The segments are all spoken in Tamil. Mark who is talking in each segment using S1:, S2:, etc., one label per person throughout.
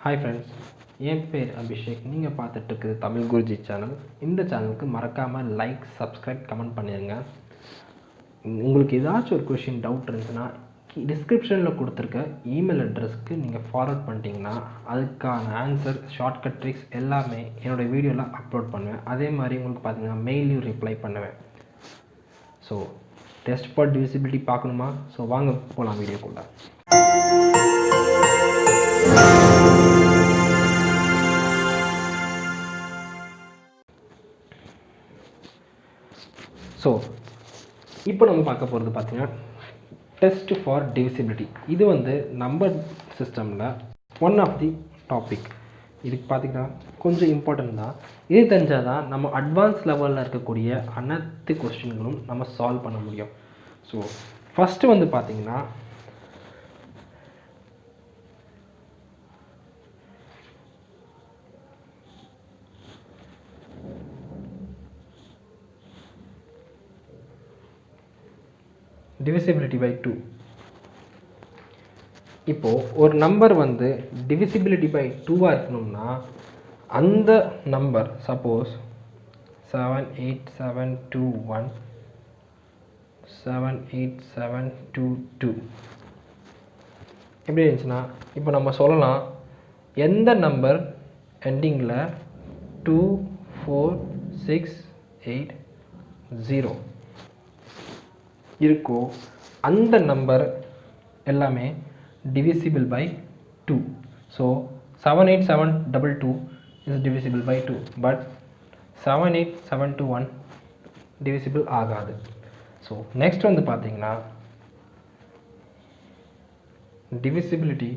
S1: Hi friends, என் பேர் அபிஷேக். நீங்கள் பார்த்துட்டு இருக்குது தமிழ் குருஜி சேனல். இந்த சேனலுக்கு மறக்காமல் லைக், சப்ஸ்கிரைப், கமெண்ட் பண்ணிடுங்க. உங்களுக்கு ஏதாச்சும் ஒரு கொஷின் டவுட் இருந்துச்சுன்னா டிஸ்கிரிப்ஷனில் கொடுத்துருக்க இமெயில் அட்ரஸ்க்கு நீங்கள் ஃபார்வர்ட் பண்ணிட்டீங்கன்னா அதுக்கான ஆன்சர், ஷார்ட்கட் ட்ரிக்ஸ் எல்லாமே என்னோடய வீடியோவில் அப்லோட் பண்ணுவேன். அதே மாதிரி உங்களுக்கு பார்த்தீங்கன்னா மெயிலையும் ரிப்ளை பண்ணுவேன். ஸோ டெஸ்ட் ஃபார் டிவிசிபிலிட்டி பார்க்கணுமா? ஸோ வாங்க போகலாம் வீடியோக்குள்ள. ஸோ இப்போ நம்ம பார்க்க போகிறது பார்த்தீங்கன்னா டெஸ்ட் ஃபார் டிவிசிபிலிட்டி. இது நம்பர் சிஸ்டமில் ஒன் ஆஃப் தி டாபிக். இதுக்கு பார்த்திங்கன்னா கொஞ்சம் இம்பார்ட்டன்ட் தான். இது தெரிஞ்சால் தான் நம்ம அட்வான்ஸ் லெவலில் இருக்கக்கூடிய அனைத்து கொஸ்டின்களும் நம்ம சால்வ் பண்ண முடியும். ஸோ ஃபஸ்ட்டு பார்த்திங்கன்னா divisibility by 2. இப்போ ஒரு நம்பர் divisibility by 2 இருக்கணும்னா அந்த நம்பர் சப்போஸ் 78721 78722 எப்படி இருந்துச்சுன்னா இப்போ நம்ம சொல்லலாம் எந்த நம்பர் எண்டிங்கில் 24680 இருக்கோ அந்த நம்பர் எல்லாமே divisible by 2. So 78722 is divisible by 2, but 78721 divisible ஆகாது. ஸோ நெக்ஸ்ட் பார்த்தீங்கன்னா divisibility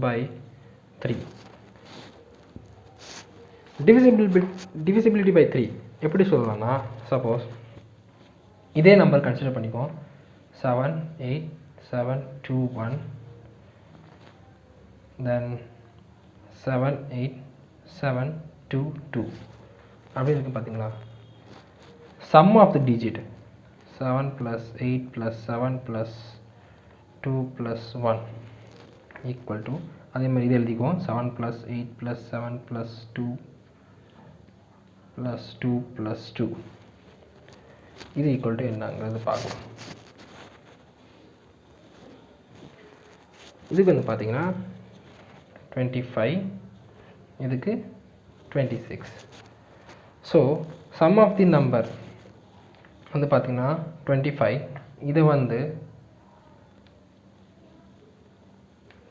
S1: by 3. divisibility by 3 எப்படி சொல்லலாம்னா சப்போஸ் இதே நம்பர் கன்சிடர் பண்ணிப்போம் 78721 தென் 78722 அப்படி இருக்கு பார்த்தீங்களா. Sum of the digit 7 + 8 + 7 + 2 + 1 equal to அதே மாதிரி இது எழுதிக்குவோம் 7 + 8 + 7 + 2 + 2 + 2 இது ஈக்குவல் டு என்னங்கிறது பார்க்கலாம். இதுக்கு பார்த்தீங்கன்னா 25, இதுக்கு 26. So sum of the number பார்த்தீங்கன்னா 25. இது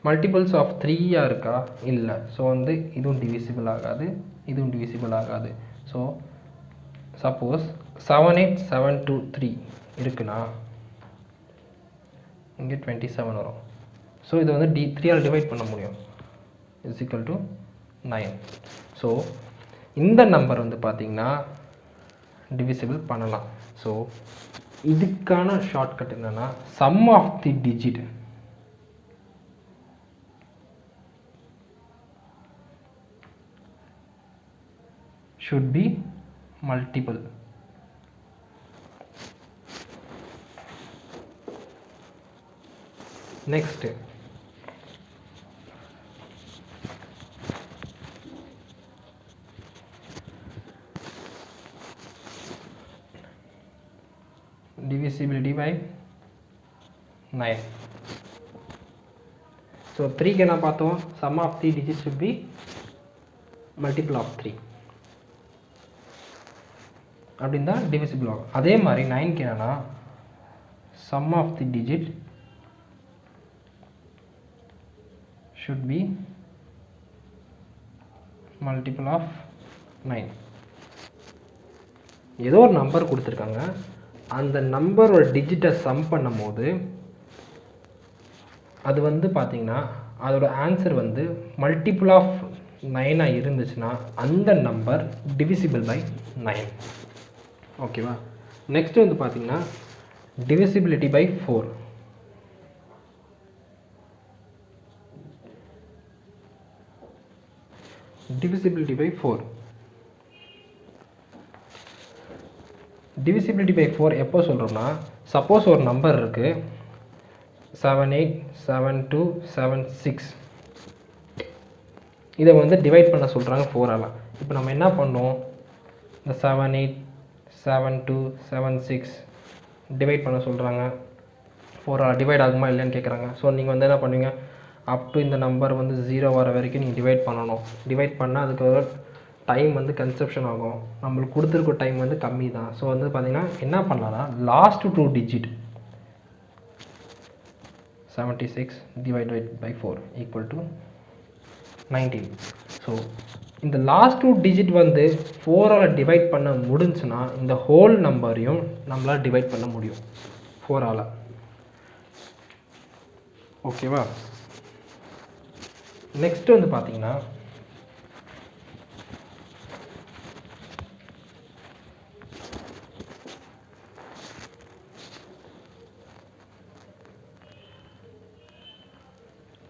S1: மல்டிபிள்ஸ் ஆஃப் 3 இருக்கா? இல்லை. ஸோ இதுவும் டிவிசிபிள் ஆகாது, இதுவும் டிவிசிபிள் ஆகாது. ஸோ சப்போஸ் 78723 இருக்குன்னா இங்கே 27 வரும். ஸோ இது 3 டிவைட் பண்ண முடியும், இஸ் ஈக்குவல் டு 9. ஸோ இந்த நம்பர் பார்த்தீங்கன்னா டிவிசிபிள் பண்ணலாம். ஸோ இதுக்கான ஷார்ட்கட் என்னென்னா சம் of the digit should be multiple. Next, divisibility by 9. So 3 के ना पातो sum of the digits should be multiple of 3 அப்படின்னா டிவிசிபிள் ஆகும். அதே மாதிரி 9க்கு என்னன்னா sum of the digit should be multiple of 9. ஏதோ ஒரு நம்பர் கொடுத்துருக்காங்க, அந்த நம்பரோட டிஜிட்டை சம் பண்ணும் போது அது பார்த்தீங்கன்னா அதோட ஆன்சர் மல்டிபிள் ஆஃப் 9 இருந்துச்சுன்னா அந்த நம்பர் டிவிசிபிள் பை 9. ஓகேவா. நெக்ஸ்ட் பார்த்தீங்கன்னா divisibility by 4. divisibility by 4 divisibility by 4 எப்போ சொல்கிறோம்னா சப்போஸ் ஒரு நம்பர் இருக்குது 787276 இதை வந்து டிவைட் பண்ண சொல்கிறாங்க 4ஆல். இப்போ நம்ம என்ன பண்ணோம், இந்த 7 8 7 2 7 6 டிவைட் பண்ண சொல்கிறாங்க 4ஆல். டிவைட் ஆகுமா இல்லைன்னு கேட்குறாங்க. ஸோ நீங்கள் வந்து என்ன பண்ணுவீங்க, அப் டு இந்த நம்பர் வந்து 0 வர வரைக்கும் நீங்கள் டிவைட் பண்ணணும். டிவைட் பண்ணால் அதுக்கு ஒரு டைம் வந்து கன்செப்ஷன் ஆகும். நம்மளுக்கு கொடுத்துருக்க டைம் வந்து கம்மி தான். ஸோ வந்து பார்த்திங்கன்னா என்ன பண்ணலான்னா last 2 digit 76 divided by 4 equal to 19. So இந்த லாஸ்ட் 2 டிஜிட் வந்து 4ஆல் டிவைட் பண்ண முடிஞ்சுன்னா இந்த ஹோல் நம்பரையும் நம்மளால் டிவைட் பண்ண முடியும் 4ஆல். ஓகேவா? நெக்ஸ்ட் வந்து பார்த்தீங்கன்னா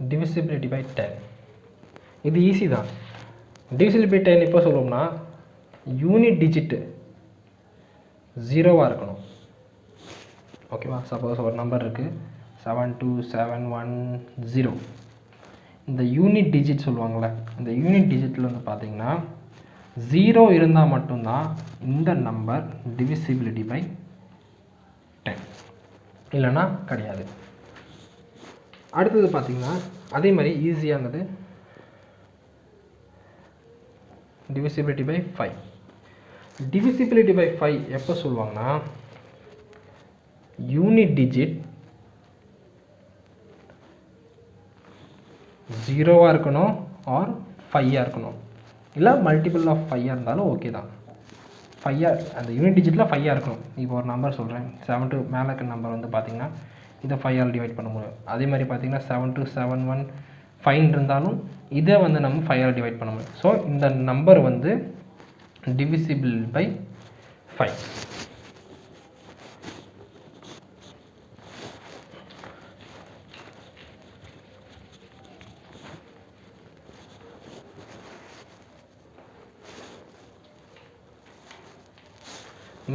S1: divisibility by 10. இது ஈஸி தான். divisibility by 10 எப்போ சொல்லுவோம்னா யூனிட் டிஜிட்டு 0வாக இருக்கணும். ஓகேவா? சப்போஸ் ஒரு நம்பர் இருக்குது 72710. இந்த யூனிட் டிஜிட் சொல்லுவாங்கள்ல, இந்த யூனிட் டிஜிட்டில் வந்து பார்த்தீங்கன்னா 0 இருந்தால் மட்டும்தான் இந்த நம்பர் divisibility by 10, இல்லைன்னா கிடையாது. அடுத்தது பார்த்தீங்கன்னா அதே மாதிரி ஈஸியானது divisibility by 5. divisibility by 5 எப்போ சொல்லுவாங்கன்னா யூனிட் டிஜிட் 0வாக இருக்கணும் ஆர் 5ஆக இருக்கணும், இல்லை மல்டிபிள் ஆஃப் 5ஆக இருந்தாலும் ஓகே தான். 5ஆக அந்த யூனிட் டிஜிட்டில் 5ஆக இருக்கணும். இப்போ ஒரு நம்பர் சொல்கிறேன், 7 to மேலே இருக்க நம்பர் வந்து பார்த்திங்கன்னா இதை 5ஆல் டிவைட் பண்ண முடியும். அதே மாதிரி பார்த்திங்கன்னா 72715 இருந்தாலும் இதை வந்து நம்ம 5ஆல் டிவைட் பண்ண முடியும். ஸோ இந்த நம்பர் வந்து divisible by 5.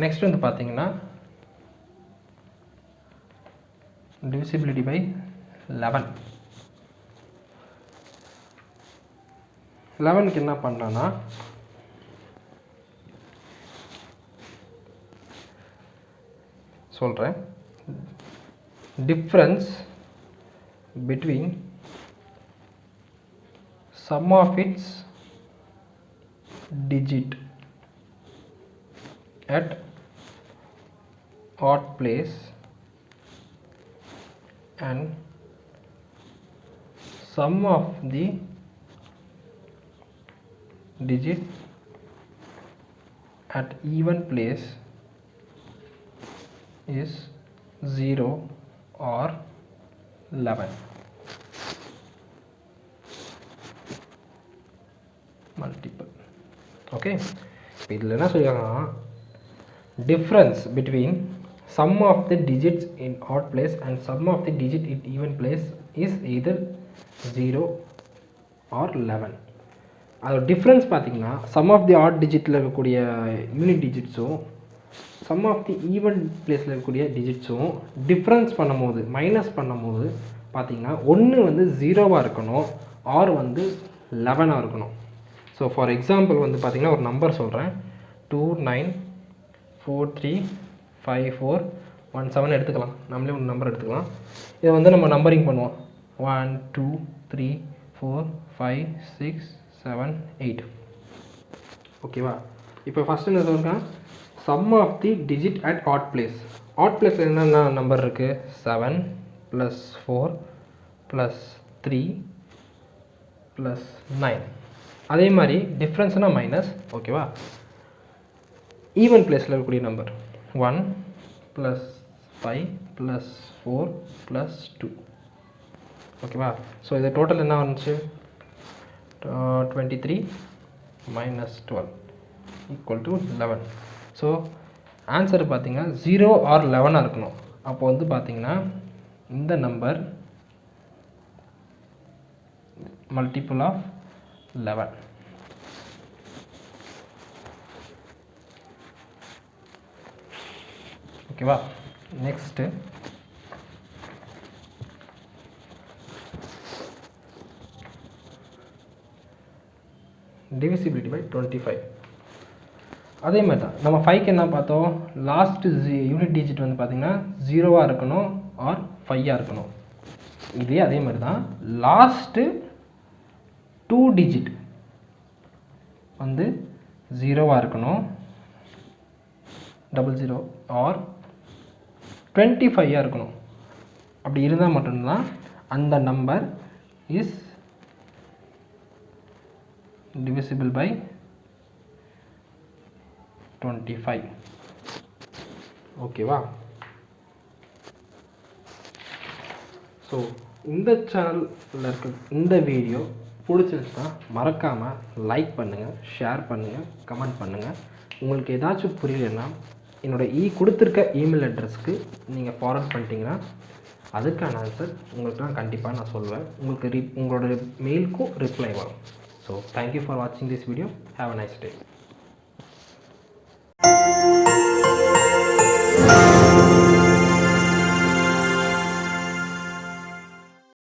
S1: நெக்ஸ்ட் வந்து பார்த்தீங்கன்னா divisibility by 11. 11க்கு என்ன பண்ணலான்னா சொல்கிறேன், difference between sum of its digit at odd place and sum of the digit at even place is 0 or 11. Multiple. Okay, இப்போ இதில் என்ன சொல்லியிருக்காங்கன்னா difference between sum of the digits in odd place and sum of the digit in even place is either 0 or 11. அதோட டிஃப்ரென்ஸ் பார்த்தீங்கன்னா சம் ஆஃப் தி ஆட் டிஜிட்டில் இருக்கக்கூடிய யூனிட் டிஜிட்ஸும் சம் ஆஃப் தி ஈவன் பிளேஸில் இருக்கக்கூடிய டிஜிட்ஸும் டிஃப்ரென்ஸ் பண்ணும்போது மைனஸ் பண்ணும்போது பார்த்தீங்கன்னா ஒன்று வந்து 0வாக இருக்கணும், ஆர் வந்து 11ஆக இருக்கணும். ஸோ ஃபார் எக்ஸாம்பிள் வந்து பார்த்தீங்கன்னா ஒரு நம்பர் சொல்கிறேன், 29435417 எடுத்துக்கலாம். நம்மளே ஒரு நம்பர் எடுத்துக்கலாம். இதை வந்து நம்ம நம்பரிங் பண்ணுவோம், 1 2 3 4 5 6 7 8. ஓகேவா? இப்போ ஃபஸ்ட்டு என்ன சொல்கிறேன், sum of the digit at odd place. Odd பிளேஸில் என்னென்ன நம்பர் இருக்குது, 7 + 4 + 3 + 9. அதே மாதிரி டிஃப்ரென்ஸ்னால் மைனஸ். ஓகேவா? ஈவன் பிளேஸில் இருக்கக்கூடிய நம்பர் 1 + 5 + 4 + 2. ஓகேவா? ஸோ இது டோட்டல் என்ன வந்துச்சு, 23 - 12 = 11. ஸோ ஆன்சர் பார்த்தீங்கன்னா 0 or 11ஆக இருக்கணும். அப்போ வந்து பார்த்தீங்கன்னா இந்த நம்பர் மல்டிபிள் ஆஃப் 11. ஓகேவா? Next divisibility by 25. அதே மாதிரி தான் நம்ம 5க்கு என்ன பார்த்தோம், லாஸ்ட் யூனிட் டிஜிட் வந்து பார்த்திங்கன்னா 0வாக இருக்கணும் ஆர் 5ஆக இருக்கணும். இதே அதே மாதிரி தான் லாஸ்ட்டு 2 டிஜிட் வந்து 0வாக இருக்கணும், 00 ஆர் 25ஆக இருக்கணும். அப்படி இருந்தால் மட்டும்தான் அந்த நம்பர் இஸ் divisible by 25. ஓகேவா? ஸோ இந்த சேனலில் இருக்க இந்த வீடியோ பிடிச்சிருந்துச்சுன்னா மறக்காமல் லைக் பண்ணுங்கள், ஷேர் பண்ணுங்கள், கமெண்ட் பண்ணுங்கள். உங்களுக்கு ஏதாச்சும் புரியலைன்னா என்னோடய கொடுத்துருக்க இமெயில் அட்ரஸ்க்கு நீங்கள் ஃபார்வர்ட் பண்ணிட்டீங்கன்னா அதுக்கான ஆன்சர் உங்களுக்கு நான் கண்டிப்பாக நான் சொல்லுவேன். உங்களுக்கு உங்களோட மெயிலுக்கும் ரிப்ளை வரும். ஸோ தேங்க்யூ ஃபார் வாட்சிங் this video. Have a nice day.